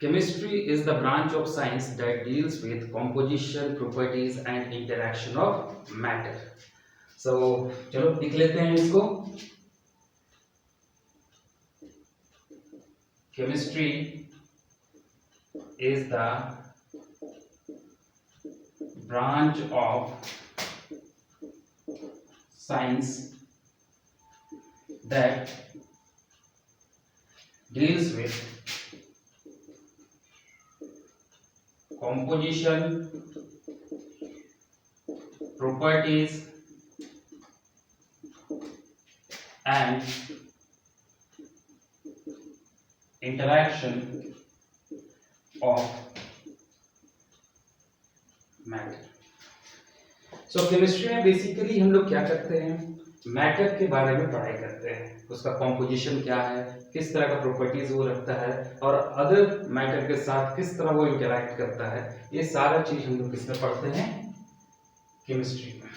Chemistry is the branch of science that deals with composition, properties and interaction of matter. So चलो लिख लेते हैं इसको. Chemistry is the branch of science that deals with composition, properties and interaction of matter. So chemistry में basically हम लोग क्या करते हैं, मैटर के बारे में पढ़ाई करते हैं. उसका कॉम्पोजिशन क्या है, किस तरह का प्रॉपर्टीज वो रखता है और अदर मैटर के साथ किस तरह वो इंटरैक्ट करता है. ये सारा चीज हम लोग किसमें पढ़ते हैं, केमिस्ट्री में.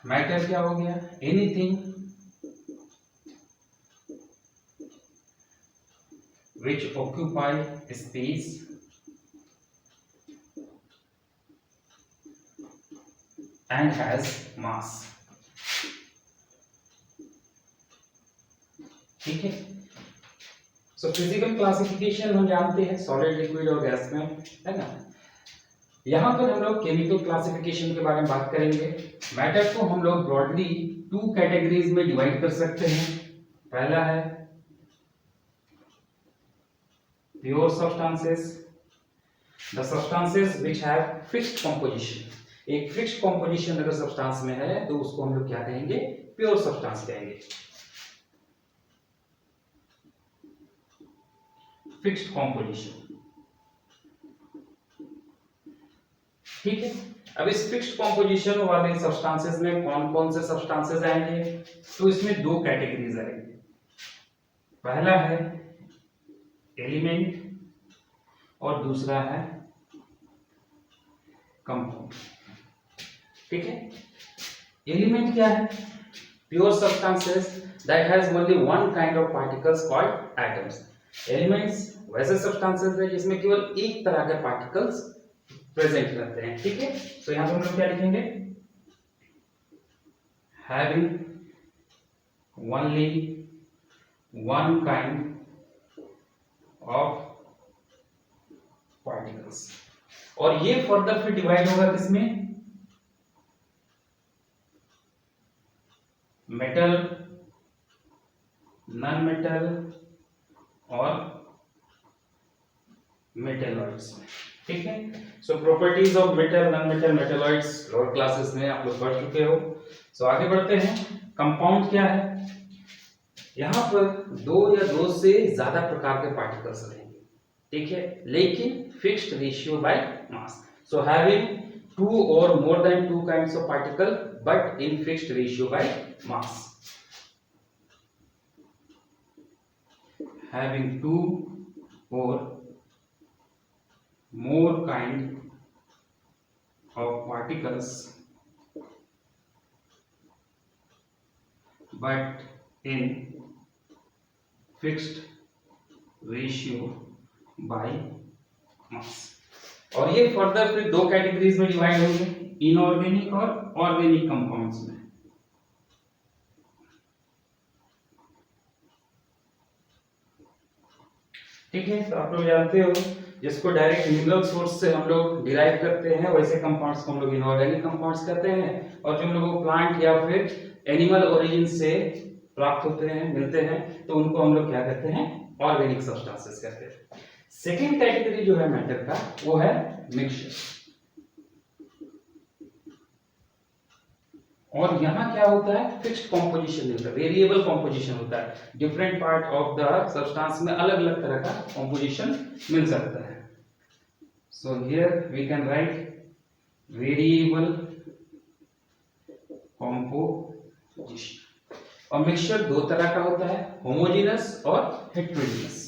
मैटर क्या हो गया, anything which occupy space and has mass. ठीक है. सो फिजिकल क्लासिफिकेशन हम जानते हैं सॉलिड, लिक्विड और गैस में, है ना. यहां पर हम लोग केमिकल क्लासिफिकेशन के बारे में बात करेंगे. मैटर को हम लोग ब्रॉडली 2 कैटेगरीज में डिवाइड कर सकते हैं. पहला है pure substances, the substances which have fixed composition. एक फिक्स्ड कॉम्पोजिशन अगर सब्सटेंस में है तो उसको हम लोग क्या कहेंगे, प्योर सब्सटेंस कहेंगे. Fixed composition. ठीक है. अब इस फिक्स्ड कॉम्पोजिशन वाले सब्सटेंसेस में कौन कौन से सब्सटेंसेस आएंगे, तो इसमें 2 कैटेगरीज आएंगे. पहला है एलिमेंट और दूसरा है कंपाउंड. ठीक है. एलिमेंट क्या है, pure substances that has only one kind of particles called atoms. Elements वैसे सब्सटेंसेस है जिसमें केवल एक तरह के पार्टिकल्स प्रेजेंट रहते हैं. ठीक है. तो यहां पर हम लोग क्या लिखेंगे, having only one kind of particles. और ये फर्दर फिर डिवाइड होगा किसमें, मेटल, नॉन मेटल और मेटेलॉइड्स में. ठीक है. So properties of metal, non metal, metalloids lower classes में आप लोग पढ़ चुके हो. सो आगे बढ़ते हैं. कंपाउंड क्या है, यहां पर 2 या 2 से ज्यादा प्रकार के पार्टिकल्स रहेंगे. ठीक है. लेकिन fixed ratio by mass. So having 2 or more than 2 kinds of particle but in fixed ratio by mass. Having 2 or more kind of particles but in fixed ratio by mass. और ये further फिर 2 categories में divide होंगे, inorganic और organic compounds में. ठीक है. तो आप लोग जानते हो जिसको डायरेक्ट मिनरल सोर्स से हम लोग डिराइव करते हैं वैसे कंपाउंड्स को हम लोग इनऑर्गेनिक कंपाउंड्स कहते हैं. और जो हम लोग को प्लांट या फिर एनिमल ओरिजिन से प्राप्त होते हैं, मिलते हैं, तो उनको हम लोग क्या कहते हैं, ऑर्गेनिक सब्सटेंसेस कहते हैं. सेकेंड कैटेगरी जो है मैटर का वो है मिक्सचर. और यहां क्या होता है, फिक्स्ड कॉम्पोजिशन नहीं होता, वेरिएबल कॉम्पोजिशन होता है. Different part of the substance में अलग अलग तरह का कॉम्पोजिशन मिल सकता है. So here we can write variable composition. और मिक्सचर 2 तरह का होता है, होमोजेनस और हेटेरोजेनस.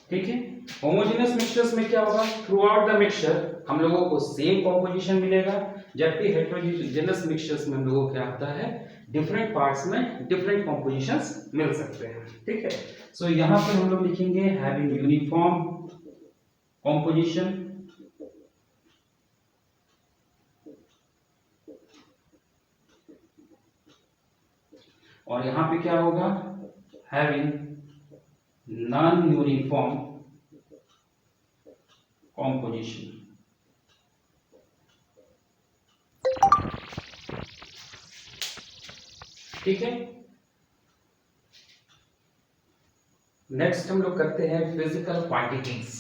ठीक है. होमोजेनस मिक्सचर्स में क्या होगा, थ्रू आउट द मिक्सचर हम लोगों को सेम कॉम्पोजिशन मिलेगा, जबकि हेटेरोजेनस मिक्सचर्स में हम लोगों को क्या होता है, डिफरेंट पार्ट्स में डिफरेंट कॉम्पोजिशंस मिल सकते हैं। ठीक है, सो यहाँ पे हम लोग लिखेंगे हैविंग यूनिफॉर्म कॉम्पोजिशन, और यहां पे क्या होगा, हैविंग नॉन यूनिफॉर्म कॉम्पोजिशन। ठीक है, नेक्स्ट हम लोग करते हैं physical quantities.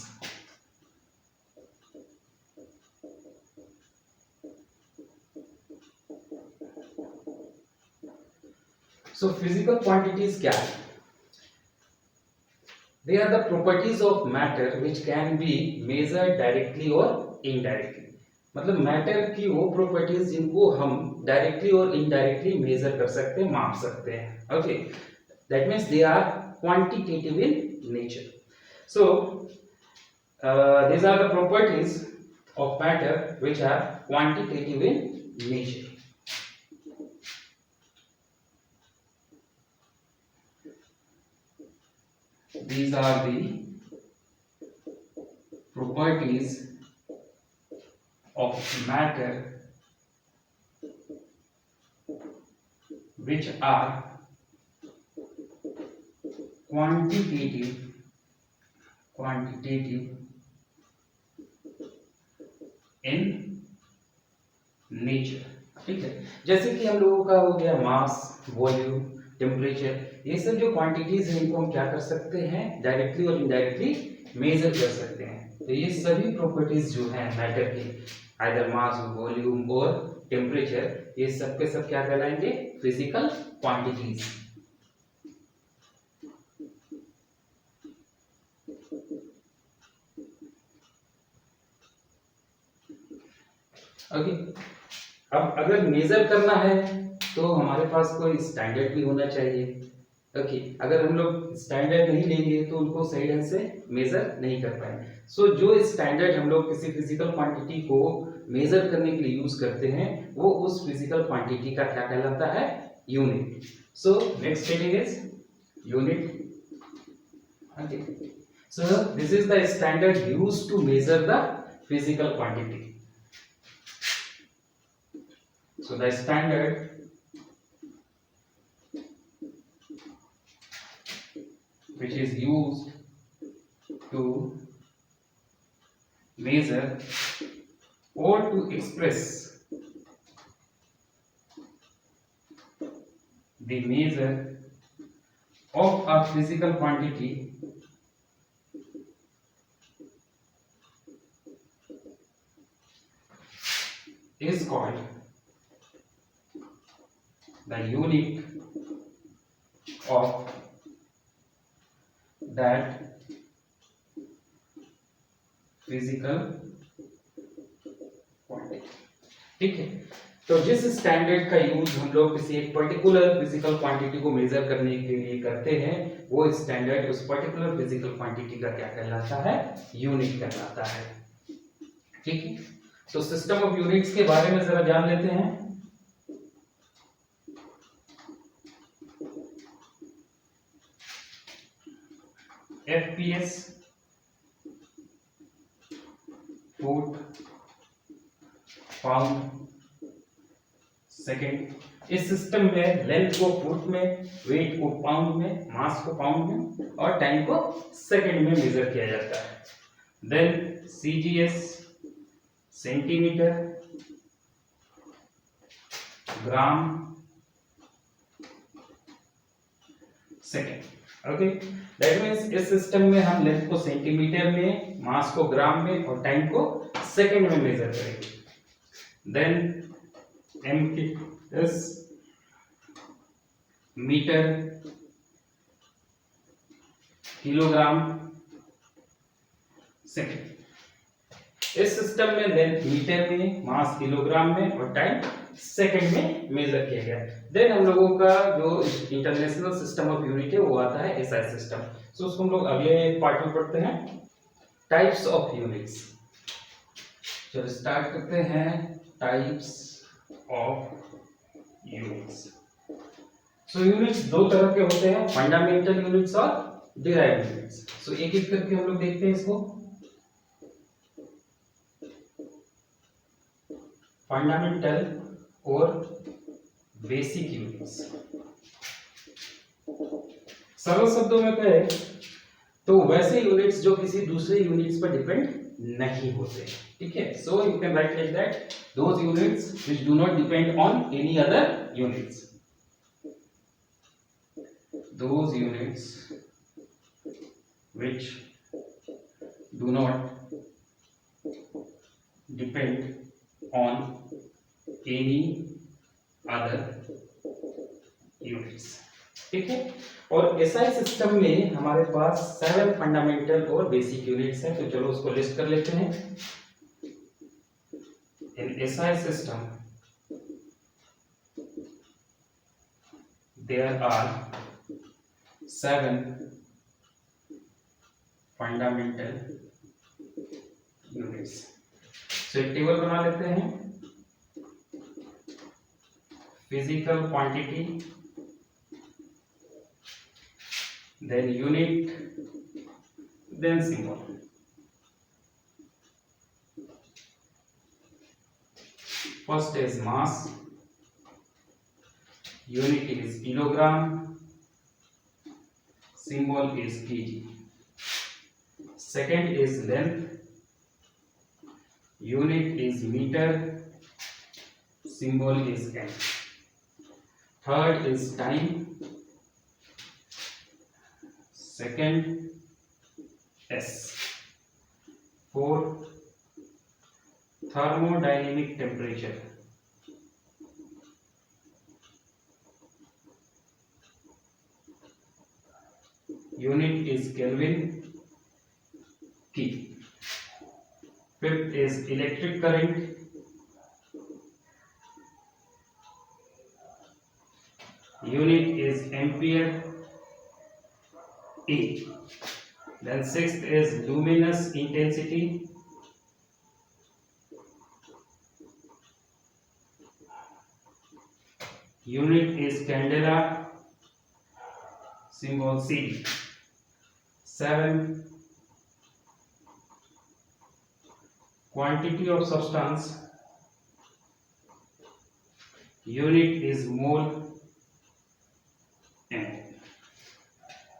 So physical quantities क्या है? They are the properties of matter which can be measured directly or indirectly. मतलब मैटर की वो प्रॉपर्टीज जिनको हम डायरेक्टली और इनडायरेक्टली मेजर कर सकते हैं, माप सकते हैं। Okay, that means they are quantitative in nature. So these are the properties of matter which are quantitative in nature. These are the properties of matter which are quantitative in nature। ठीक है, जैसे कि हम लोगों का हो गया मास, volume, temperature, ये सब जो क्वांटिटीज हैं इनको हम क्या कर सकते हैं, डायरेक्टली और इनडायरेक्टली मेजर कर सकते हैं। तो ये सभी प्रॉपर्टीज जो हैं मैटर की, आइदर मास, वॉल्यूम और टेम्परेचर, ये सब के सब क्या कहलाएंगे, फिजिकल क्वांटिटीज। ओके, अब अगर मेजर करना है तो हमारे पास कोई स्टैंडर्ड भी होना चाहिए। ओके, अगर हम लोग स्टैंडर्ड नहीं लेंगे तो उनको सही ढंग से मेजर नहीं कर पाएंगे। सो जो स्टैंडर्ड हम लोग किसी फिजिकल क्वांटिटी को मेजर करने के लिए यूज करते हैं, वो उस फिजिकल क्वांटिटी का क्या कहलाता है, unit. So next heading is unit. Okay, so this is the standard used to measure the physical quantity. So the standard which is used to measure or to express the measure of a physical quantity is called the unit of that physical quantity। ठीक है, तो जिस standard का use हम लोग किसी एक particular physical quantity को मेजर करने के लिए करते हैं, वो स्टैंडर्ड उस पर्टिकुलर फिजिकल क्वांटिटी का क्या कहलाता है, यूनिट कहलाता है। ठीक है, तो सिस्टम ऑफ यूनिट्स के बारे में जरा जान लेते हैं। FPS foot pound second. इस सिस्टम में लेंथ को फुट में, वेट को पाउंड में, मास को पाउंड में और टाइम को सेकेंड में मेजर किया जाता है। Then CGS centimetre, gram, second. Okay, that means इस सिस्टम में हम लेंथ को सेंटीमीटर में, मास को ग्राम में और टाइम को सेकेंड में मेजर करेंगे। Then MKS metre, kilogram, second. इस सिस्टम में लेंथ मीटर में, मास किलोग्राम में और टाइम सेकेंड में मेजर किया गया। देन हम लोगों का जो इंटरनेशनल सिस्टम ऑफ यूनिट है वो आता है SI सिस्टम। सो उसको हम लोग अगले पार्ट में पढ़ते हैं, टाइप्स ऑफ यूनिट्स। चलो स्टार्ट करते हैं types of units. So units दो तरह के होते हैं, फंडामेंटल यूनिट्स और डिराइव्ड यूनिट्स। सो एक एक करके हम लोग देखते हैं इसको। फंडामेंटल और बेसिक यूनिट्स। सरल शब्दों में कहें तो वैसे यूनिट्स जो किसी दूसरे यूनिट्स पर डिपेंड नहीं होते, ठीक है। So you can write like that, those units which do not depend on any other units. Those units which do not depend on any other units, ठीक है। और SI सिस्टम में हमारे पास 7 फंडामेंटल और बेसिक यूनिट्स हैं, तो चलो उसको लिस्ट कर लेते हैं। In SI system there are 7 fundamental units. So एक टेबल बना लेते हैं। Physical quantity, then unit, then symbol. First is mass, unit is kilogram, symbol is kg. Second is length, unit is meter, symbol is m. Third is time, second s. Fourth, thermodynamic temperature. Unit is Kelvin, K. Fifth is electric current. Unit is ampere, A. Then sixth is luminous intensity. Unit is candela, symbol C. 7, quantity of substance, unit is mole, m.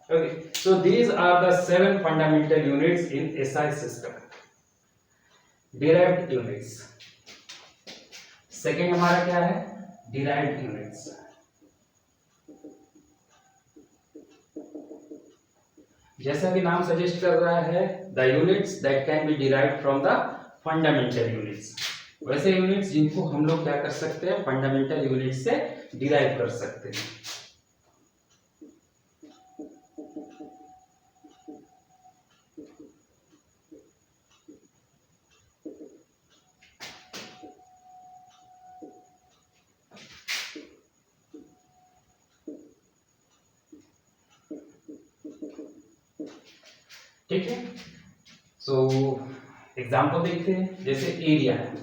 Okay, so these are the 7 fundamental units in SI system. Derived units. Second हमारा क्या है? Derived units. जैसा कि नाम suggest कर रहा है, the units that can be derived from the fundamental units. वैसे यूनिट्स जिनको हम लोग क्या कर सकते हैं, फंडामेंटल यूनिट्स से डिराइव कर सकते हैं। ठीक है। सो एग्जाम्पल देखते हैं, जैसे एरिया है,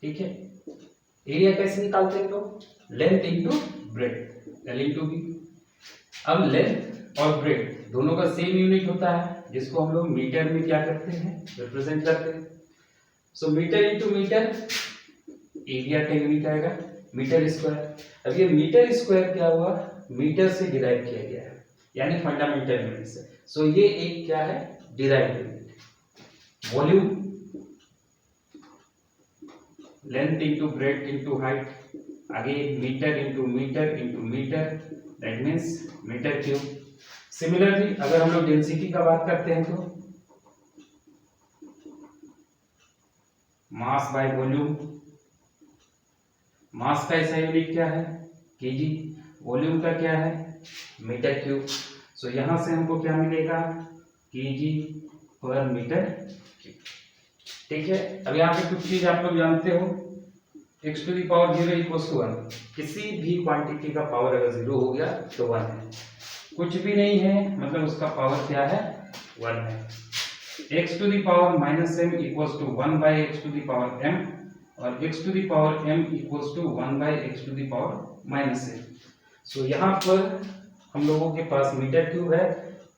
ठीक है। एरिया कैसे निकालते हैं लोग? Length into breadth, L into B. अब लेंथ और ब्रेड दोनों का सेम यूनिट होता है, जिसको हम लोग मीटर में क्या करते हैं, रिप्रेजेंट करते हैं। सो मीटर इंटू मीटर, एरिया का यूनिट आएगा मीटर स्क्वायर। अब ये मीटर स्क्वायर क्या हुआ, मीटर से डिराइव किया गया है, यानी फंडामेंटल यूनिट से। सो ये एक क्या है, derived unit. Volume, length into breadth into height, आगे metre into metre into metre, that means metre cube. Similarly अगर हम लोग डेंसिटी का बात करते हैं तो मास बाय वॉल्यूम, मास का ऐसा यूनिट क्या है, केजी, वॉल्यूम का क्या है, मीटर क्यूब। सो यहां से हमको क्या मिलेगा, केजी पर मीटर क्यूब, ठीक है। अब यहाँ पे कुछ चीज आप लोग जानते हो, x to the power 0 equals to 1। किसी भी क्वांटिटी का पावर अगर 0 हो गया तो 1 है, कुछ भी नहीं है मतलब उसका पावर क्या है, 1 है। x to the power minus m equals to 1 by x to the power m और x to the power m equals to 1 by x to the power minus m। सो यहाँ पर हम लोगों के पास मीटर क्यूब है,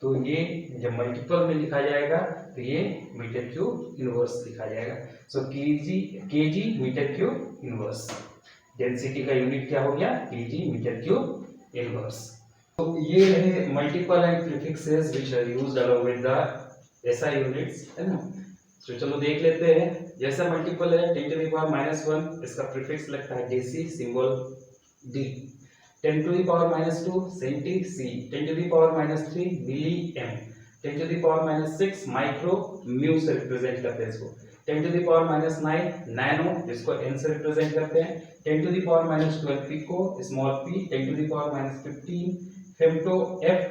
तो ये जब मल्टीपल में लिखा जाएगा तो ये मीटर क्यूब इनवर्स लिखा जाएगा। So kg metre cube inverse. Density का यूनिट क्या हो गया? Kg metre cube inverse. तो ये रहे multiple and prefixes which are used along with the SI units, है ना। तो चलो देख लेते हैं। जैसा मल्टीपल है 10 टू द पावर -1, इसका प्रीफिक्स लगता है deci, symbol d. 10 to the power -2 centi, c. 10 to the power -3 milli, m. 10 to the power -6 micro, mu से रिप्रेजेंट करते हैं इसको। 10 to the power -9 नैनो, इसको एन से रिप्रेजेंट करते हैं। 10 to the power -12 pico, small p. 10 to the power -15 femto, f,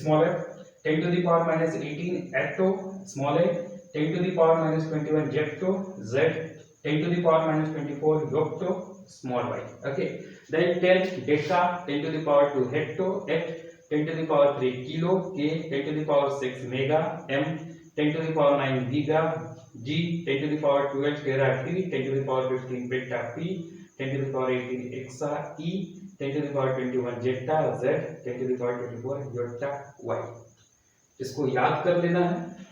small f. 10 to the power -18 atto, small A. 10 to the power -21 Zepto, Z. 10 to the power -24 योक्टो, small y. Okay, then 10 deca, 10 to the power 2 hecto, h, 10 to the power 3 kilo, k, 10 to the power 6 mega, m, 10 to the power 9 giga, g, 10 to the power 12 tera, t, 10 to the power 15 beta, p, 10 to the power 18 exa, e, 10 to the power 21 zeta, z, 10 to the power 24 iota, y। इसको याद कर लेना है।